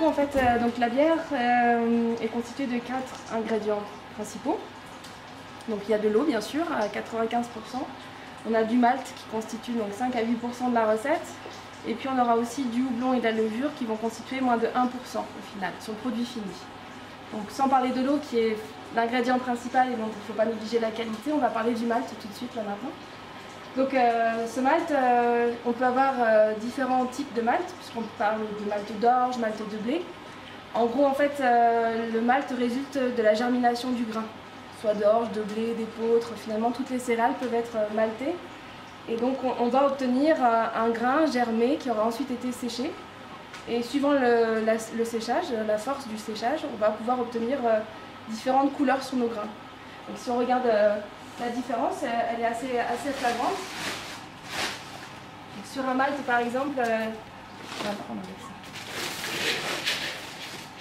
en fait, donc la bière est constituée de 4 ingrédients principaux. Donc il y a de l'eau bien sûr à 95%. On a du malt qui constitue donc 5 à 8% de la recette. Et puis on aura aussi du houblon et de la levure qui vont constituer moins de 1% au final, sur le produit fini. Donc sans parler de l'eau qui est l'ingrédient principal et donc il ne faut pas négliger la qualité, on va parler du malt tout de suite là maintenant. Donc ce malt, on peut avoir différents types de malt, puisqu'on parle de malt d'orge, malt de blé. En gros en fait le malt résulte de la germination du grain, soit d'orge, de blé, d'épeautre, finalement toutes les céréales peuvent être maltées. Et donc on va obtenir un grain germé qui aura ensuite été séché. Et suivant le séchage, la force du séchage, on va pouvoir obtenir différentes couleurs sur nos grains. Donc si on regarde la différence, elle est assez flagrante. Donc, sur un malt par exemple,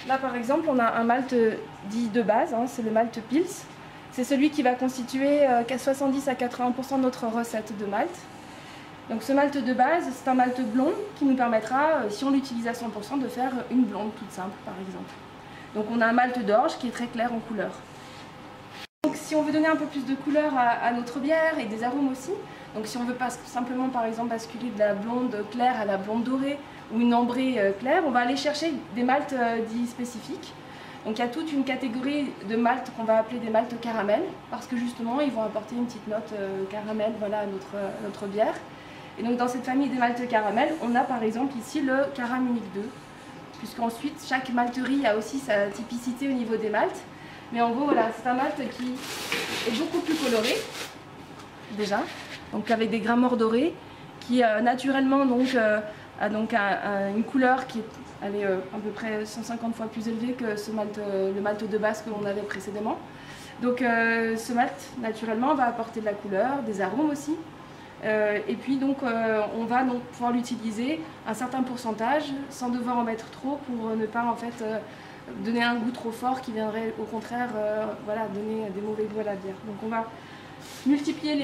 là par exemple on a un malt dit de base, hein, c'est le malt Pils. C'est celui qui va constituer 70 à 80% de notre recette de malt. Donc ce malt de base, c'est un malt blond qui nous permettra, si on l'utilise à 100%, de faire une blonde toute simple par exemple. Donc on a un malt d'orge qui est très clair en couleur. Donc si on veut donner un peu plus de couleur à notre bière et des arômes aussi, donc si on veut pas simplement par exemple basculer de la blonde claire à la blonde dorée ou une ambrée claire, on va aller chercher des maltes dits spécifiques. Donc il y a toute une catégorie de maltes qu'on va appeler des maltes caramel, parce que justement ils vont apporter une petite note caramel voilà, à notre bière. Et donc dans cette famille des maltes caramel, on a par exemple ici le Caram Unique 2, puisqu'ensuite chaque malterie a aussi sa typicité au niveau des maltes. Mais en gros voilà, c'est un malt qui est beaucoup plus coloré, déjà, donc avec des grains morts dorés, qui naturellement donc, a donc une couleur qui est à peu près 150 fois plus élevée que le malt de base que l'on avait précédemment. Donc ce malt naturellement va apporter de la couleur, des arômes aussi. Et puis donc on va donc pouvoir l'utiliser un certain pourcentage sans devoir en mettre trop pour ne pas en fait donner un goût trop fort qui viendrait au contraire voilà, donner des mauvais goûts à la bière. Donc on va multiplier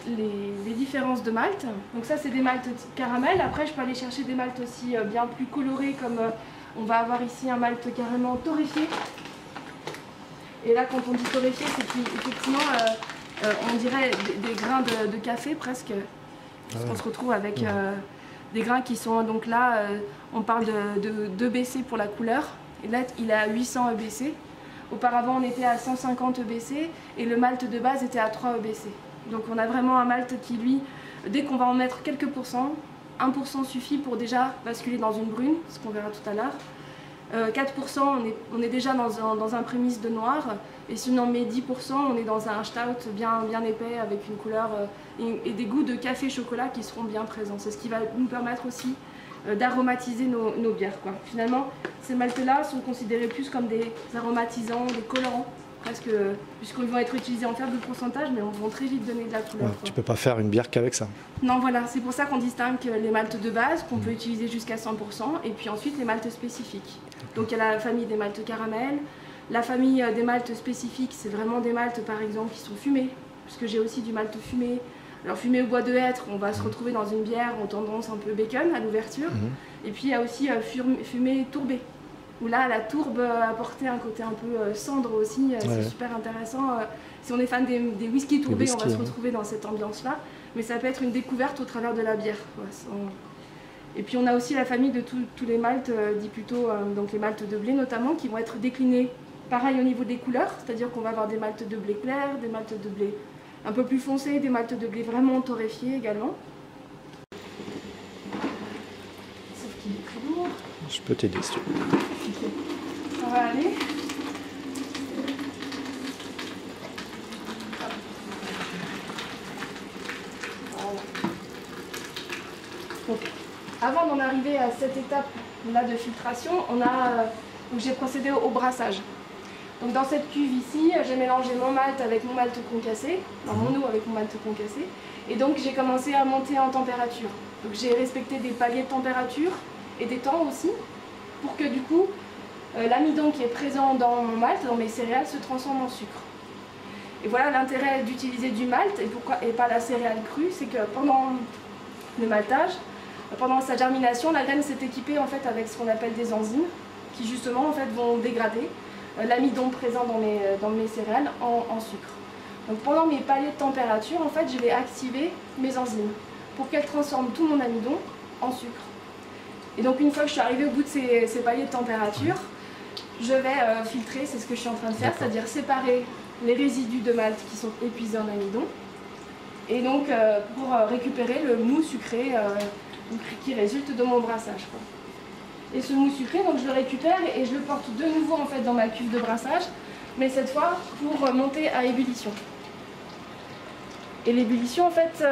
les différences de malt. Donc ça c'est des maltes caramel. Après je peux aller chercher des maltes aussi bien plus colorés comme on va avoir ici un malt carrément torréfié. Et là quand on dit torréfié c'est qu'effectivement on dirait des grains de café presque. Parce qu'on se retrouve avec des grains qui sont donc là, on parle de EBC pour la couleur. Et là il est à 800 EBC. Auparavant, on était à 150 EBC et le malt de base était à 3 EBC. Donc on a vraiment un malt qui, lui, dès qu'on va en mettre quelques pourcents, 1% suffit pour déjà basculer dans une brune, ce qu'on verra tout à l'heure. 4%, on est déjà dans un prémisse de noir. Et si on en met 10%, on est dans un stout bien épais avec une couleur et des goûts de café-chocolat qui seront bien présents. C'est ce qui va nous permettre aussi d'aromatiser nos bières, quoi. Finalement, ces maltes-là sont considérés plus comme des aromatisants, des colorants, presque, puisqu'ils vont être utilisés en faible pourcentage, mais vont très vite donner de la couleur. Ouais, tu peux pas faire une bière qu'avec ça. Non, voilà, c'est pour ça qu'on distingue les maltes de base, qu'on peut utiliser jusqu'à 100%, et puis ensuite les maltes spécifiques. Donc il y a la famille des maltes caramel. La famille des maltes spécifiques, c'est vraiment des maltes, par exemple, qui sont fumés, puisque j'ai aussi du malt fumé. Alors fumé au bois de hêtre, on va se retrouver dans une bière en tendance un peu bacon à l'ouverture. Et puis il y a aussi fumé tourbé, où là la tourbe apportait un côté un peu cendre aussi, c'est super intéressant. Si on est fan des whisky tourbés, on va se retrouver dans cette ambiance-là. Mais ça peut être une découverte au travers de la bière, quoi. Et puis on a aussi la famille de tous les maltes, dit plutôt donc les maltes de blé notamment, qui vont être déclinés pareil au niveau des couleurs, c'est-à-dire qu'on va avoir des maltes de blé clair, des maltes de blé un peu plus foncés, des maltes de blé vraiment torréfiés également. Sauf qu'il est très lourd. Je peux t'aider si tu veux. Ça va aller. Voilà. Donc, avant d'en arriver à cette étape-là de filtration, j'ai procédé au brassage. Donc dans cette cuve ici, j'ai mélangé mon malt avec mon malt concassé, enfin mon eau avec mon malt concassé, et donc j'ai commencé à monter en température. Donc j'ai respecté des paliers de température et des temps aussi, pour que du coup, l'amidon qui est présent dans mon malt, dans mes céréales, se transforme en sucre. Et voilà l'intérêt d'utiliser du malt et pas la céréale crue, c'est que pendant le maltage, pendant sa germination, la graine s'est équipée en fait avec ce qu'on appelle des enzymes qui justement en fait vont dégrader l'amidon présent dans mes céréales en sucre. Donc pendant mes paliers de température, en fait, je vais activer mes enzymes pour qu'elles transforment tout mon amidon en sucre. Et donc une fois que je suis arrivée au bout de ces paliers de température, je vais filtrer, c'est ce que je suis en train de faire, c'est-à-dire séparer les résidus de malt qui sont épuisés en amidon et donc pour récupérer le mou sucré qui résulte de mon brassage, quoi. Et ce mou sucré, donc je le récupère et je le porte de nouveau en fait dans ma cuve de brassage, mais cette fois pour monter à ébullition. Et l'ébullition en fait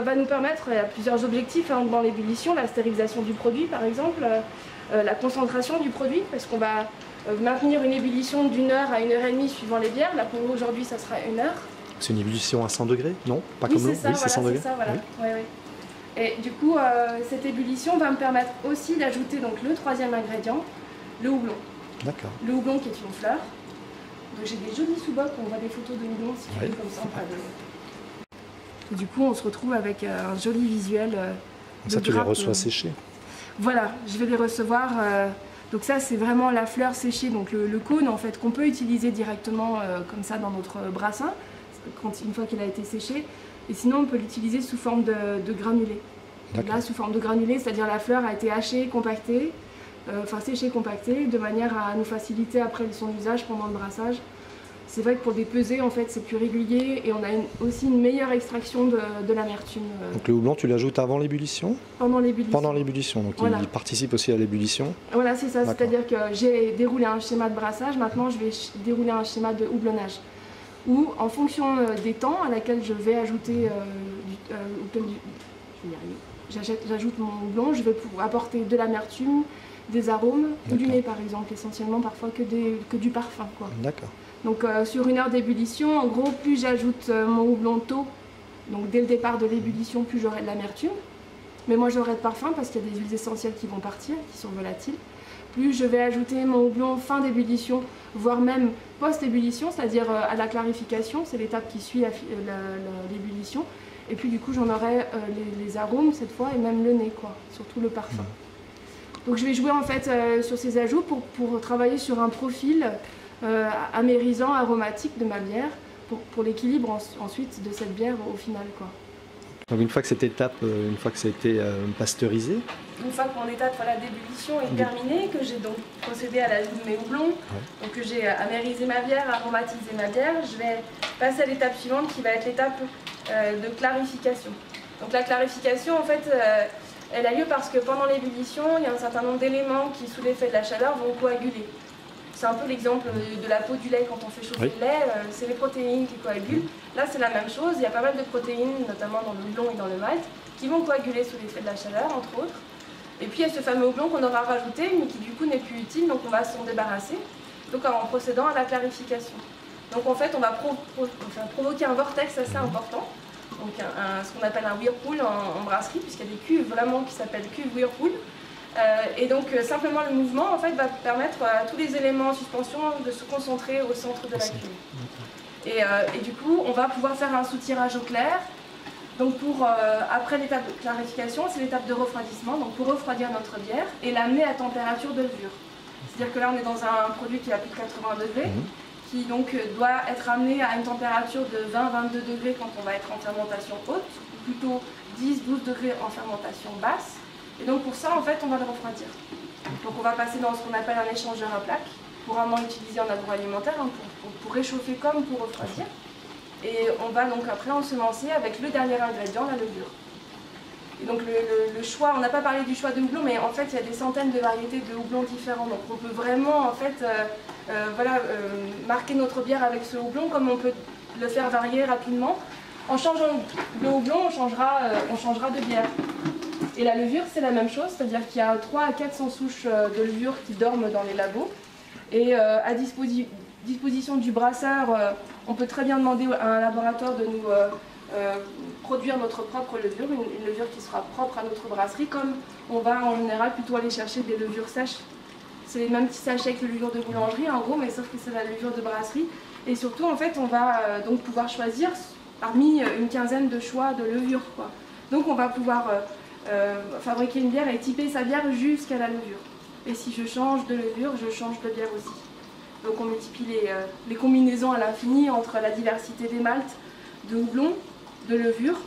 va nous permettre, il y a plusieurs objectifs hein, dans l'ébullition, la stérilisation du produit par exemple, la concentration du produit, parce qu'on va maintenir une ébullition d'1 heure à 1 heure et demie suivant les bières. Là pour aujourd'hui ça sera 1 heure. C'est une ébullition à 100 degrés, non? Pas oui, comme l'eau? Oui, c'est 100 degrés. Ça, voilà. Oui. Ouais, ouais. Et du coup, cette ébullition va me permettre aussi d'ajouter donc le troisième ingrédient, le houblon. D'accord. Le houblon qui est une fleur. Donc j'ai des jolis sous-bocs, on voit des photos de houblon si tu veux comme ça. Et du coup, on se retrouve avec un joli visuel. Comme ça, tu les reçois séchés. Voilà, je vais les recevoir. Donc ça, c'est vraiment la fleur séchée, donc le cône en fait qu'on peut utiliser directement comme ça dans notre brassin, une fois qu'il a été séché. Et sinon, on peut l'utiliser sous forme de granulés. Là, sous forme de granulés, c'est-à-dire la fleur a été hachée, compactée, séchée, compactée, de manière à nous faciliter après son usage pendant le brassage. C'est vrai que pour dépeser, en fait, c'est plus régulier et on a aussi une meilleure extraction de l'amertume. Donc le houblon, tu l'ajoutes avant l'ébullition? Pendant l'ébullition. Pendant l'ébullition, donc voilà. Il participe aussi à l'ébullition. Voilà, c'est ça, c'est-à-dire que j'ai déroulé un schéma de brassage, maintenant je vais dérouler un schéma de houblonnage. Où, en fonction des temps à laquelle je vais ajouter j'ajoute mon houblon, je vais pouvoir apporter de l'amertume, des arômes ou du nez par exemple, essentiellement parfois que du parfum, quoi. D'accord. Donc sur 1 heure d'ébullition, en gros, plus j'ajoute mon houblon tôt, donc dès le départ de l'ébullition, plus j'aurai de l'amertume. Mais moi j'aurai de parfum parce qu'il y a des huiles essentielles qui vont partir, qui sont volatiles. Plus je vais ajouter mon houblon fin d'ébullition, voire même post-ébullition, c'est-à-dire à la clarification, c'est l'étape qui suit l'ébullition. Et puis du coup j'en aurai les arômes cette fois et même le nez, quoi, surtout le parfum. Donc je vais jouer en fait sur ces ajouts pour travailler sur un profil amérisant, aromatique de ma bière, pour l'équilibre ensuite de cette bière au final, quoi. Donc une fois que cette étape, une fois que ça a été pasteurisé, une fois que mon étape d'ébullition est terminée, que j'ai donc procédé à l'ajout de mes houblons, donc que j'ai amérisé ma bière, aromatisé ma bière, je vais passer à l'étape suivante qui va être l'étape de clarification. Donc la clarification en fait elle a lieu parce que pendant l'ébullition il y a un certain nombre d'éléments qui sous l'effet de la chaleur vont coaguler. C'est un peu l'exemple de la peau du lait quand on fait chauffer le lait, c'est les protéines qui coagulent. Là c'est la même chose, il y a pas mal de protéines, notamment dans le houblon et dans le malt, qui vont coaguler sous l'effet de la chaleur entre autres. Et puis il y a ce fameux houblon qu'on aura rajouté mais qui du coup n'est plus utile, donc on va s'en débarrasser, donc en procédant à la clarification. Donc en fait on va provoquer un vortex assez important, donc ce qu'on appelle un whirlpool en brasserie, puisqu'il y a des cuves vraiment qui s'appellent cuves whirlpool. Et donc simplement le mouvement en fait, va permettre à tous les éléments en suspension de se concentrer au centre de la cuve. Et du coup on va pouvoir faire un soutirage au clair. Donc après l'étape de clarification, c'est l'étape de refroidissement, donc pour refroidir notre bière et l'amener à température de levure. C'est-à-dire que là on est dans un produit qui est à plus de 80 degrés, qui donc doit être amené à une température de 20-22 degrés quand on va être en fermentation haute, ou plutôt 10-12 degrés en fermentation basse. Et donc pour ça, en fait, on va le refroidir. Donc on va passer dans ce qu'on appelle un échangeur à plaques, couramment utilisé en agroalimentaire, hein, pour réchauffer comme pour refroidir. Et on va donc après ensemencer avec le dernier ingrédient, la levure. Et donc le choix, on n'a pas parlé du choix de houblon, mais en fait il y a des centaines de variétés de houblons différents. Donc on peut vraiment en fait marquer notre bière avec ce houblon, comme on peut le faire varier rapidement. En changeant de houblon, on changera de bière. Et la levure, c'est la même chose, c'est-à-dire qu'il y a 300 à 400 souches de levure qui dorment dans les labos. Et à disposition du brasseur, on peut très bien demander à un laboratoire de nous produire notre propre levure, une levure qui sera propre à notre brasserie, comme on va en général plutôt aller chercher des levures sèches. C'est les mêmes petits sachets que les levures de boulangerie, en gros, mais sauf que c'est la levure de brasserie. Et surtout, en fait, on va donc pouvoir choisir parmi une quinzaine de choix de levures, quoi. Donc on va pouvoir fabriquer une bière et typer sa bière jusqu'à la levure. Et si je change de levure, je change de bière aussi. Donc on multiplie les combinaisons à l'infini entre la diversité des maltes, de houblon, de levure.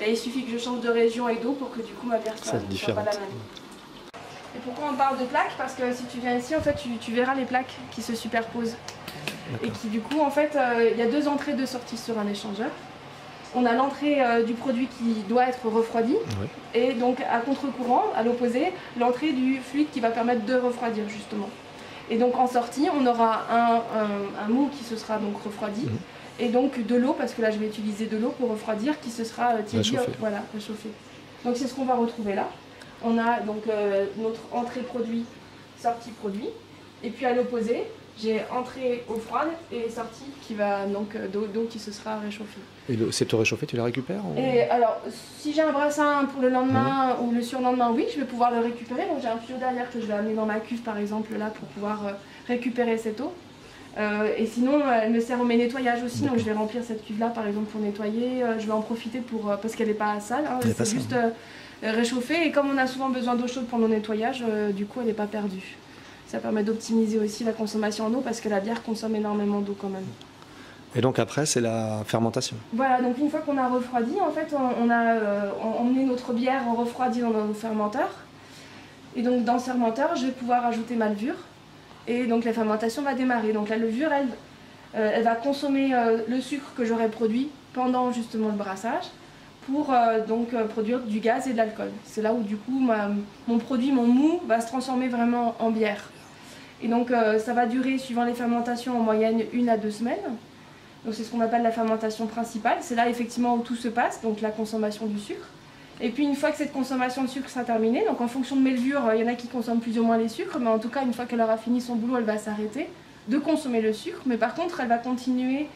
Et il suffit que je change de région et d'eau pour que du coup ma bière soit pas la même. Et pourquoi on parle de plaques? Parce que si tu viens ici, en fait, tu verras les plaques qui se superposent. Et qui du coup, en fait, il y a deux entrées, deux sorties sur un échangeur. On a l'entrée du produit qui doit être refroidi. Oui. Et donc à contre-courant, à l'opposé, l'entrée du fluide qui va permettre de refroidir justement. Et donc en sortie, on aura un mou qui se sera donc refroidi. Et donc de l'eau, parce que là je vais utiliser de l'eau pour refroidir, qui se sera tiédi, voilà, réchauffé. Donc c'est ce qu'on va retrouver là. On a donc notre entrée produit, sortie produit. Et puis à l'opposé, j'ai entrée eau froide et sortie qui va donc d'eau qui se sera réchauffée. Et cette eau réchauffée, tu la récupères ou... Et alors, si j'ai un brassin pour le lendemain ou le surlendemain, oui, je vais pouvoir le récupérer. Donc j'ai un tuyau derrière que je vais amener dans ma cuve par exemple là pour pouvoir récupérer cette eau. Et sinon, elle me sert au nettoyage aussi. Donc je vais remplir cette cuve là par exemple pour nettoyer. Je vais en profiter pour parce qu'elle n'est pas sale. Hein, c'est juste réchauffée. Et comme on a souvent besoin d'eau chaude pour nos nettoyages, du coup elle n'est pas perdue. Ça permet d'optimiser aussi la consommation en eau parce que la bière consomme énormément d'eau quand même. Et donc après, c'est la fermentation. Voilà, donc une fois qu'on a refroidi, en fait, on a emmené notre bière refroidie dans nos fermenteurs. Et donc dans ce fermenteur, je vais pouvoir ajouter ma levure. Et donc la fermentation va démarrer. Donc la levure, elle va consommer le sucre que j'aurai produit pendant justement le brassage pour produire du gaz et de l'alcool. C'est là où du coup mon produit, mon mou, va se transformer vraiment en bière. Et donc ça va durer, suivant les fermentations, en moyenne 1 à 2 semaines. Donc c'est ce qu'on appelle la fermentation principale. C'est là effectivement où tout se passe, donc la consommation du sucre. Et puis une fois que cette consommation de sucre sera terminée, donc en fonction de mes levures, il y en a qui consomment plus ou moins les sucres, mais en tout cas une fois qu'elle aura fini son boulot, elle va s'arrêter de consommer le sucre. Mais par contre, elle va continuer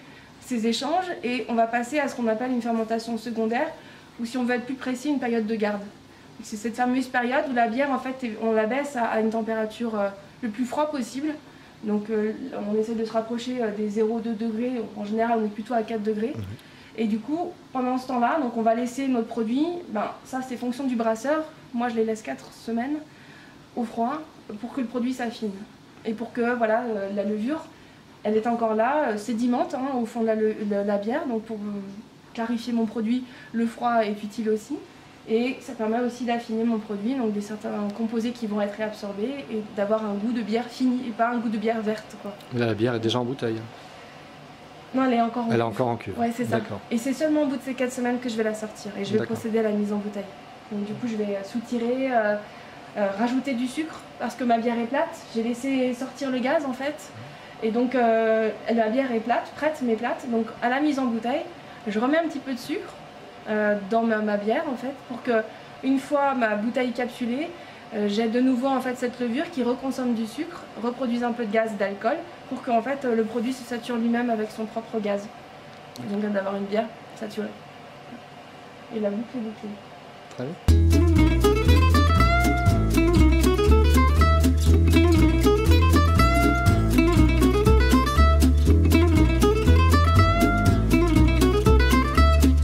ses échanges et on va passer à ce qu'on appelle une fermentation secondaire, ou si on veut être plus précis, une période de garde. C'est cette fameuse période où la bière, en fait, on la baisse à une température le plus froid possible. Donc on essaie de se rapprocher des 0,2 degrés, en général on est plutôt à 4 degrés. Et du coup, pendant ce temps-là, on va laisser notre produit, ça c'est fonction du brasseur, moi je les laisse 4 semaines au froid pour que le produit s'affine. Et pour que voilà, la levure, elle est encore là, sédimente au fond de la bière, donc pour clarifier mon produit, le froid est utile aussi. Et ça permet aussi d'affiner mon produit, donc des certains composés qui vont être réabsorbés et d'avoir un goût de bière fini et pas un goût de bière verte, quoi. Là, la bière est déjà en bouteille. Non, elle est encore en cuve. Elle est encore en cuve. Ouais, c'est ça. Et c'est seulement au bout de ces 4 semaines que je vais la sortir et je vais procéder à la mise en bouteille. Donc du coup, je vais soutirer, rajouter du sucre parce que ma bière est plate. J'ai laissé sortir le gaz en fait. Et donc la bière est plate, prête mais plate. Donc à la mise en bouteille, je remets un petit peu de sucre dans ma bière en fait pour que une fois ma bouteille capsulée, j'ai de nouveau en fait cette levure qui reconsomme du sucre, reproduise un peu de gaz et d'alcool pour que en fait le produit se sature lui-même avec son propre gaz. Donc d'avoir une bière saturée. Et la boucle est bouclée. Très bien.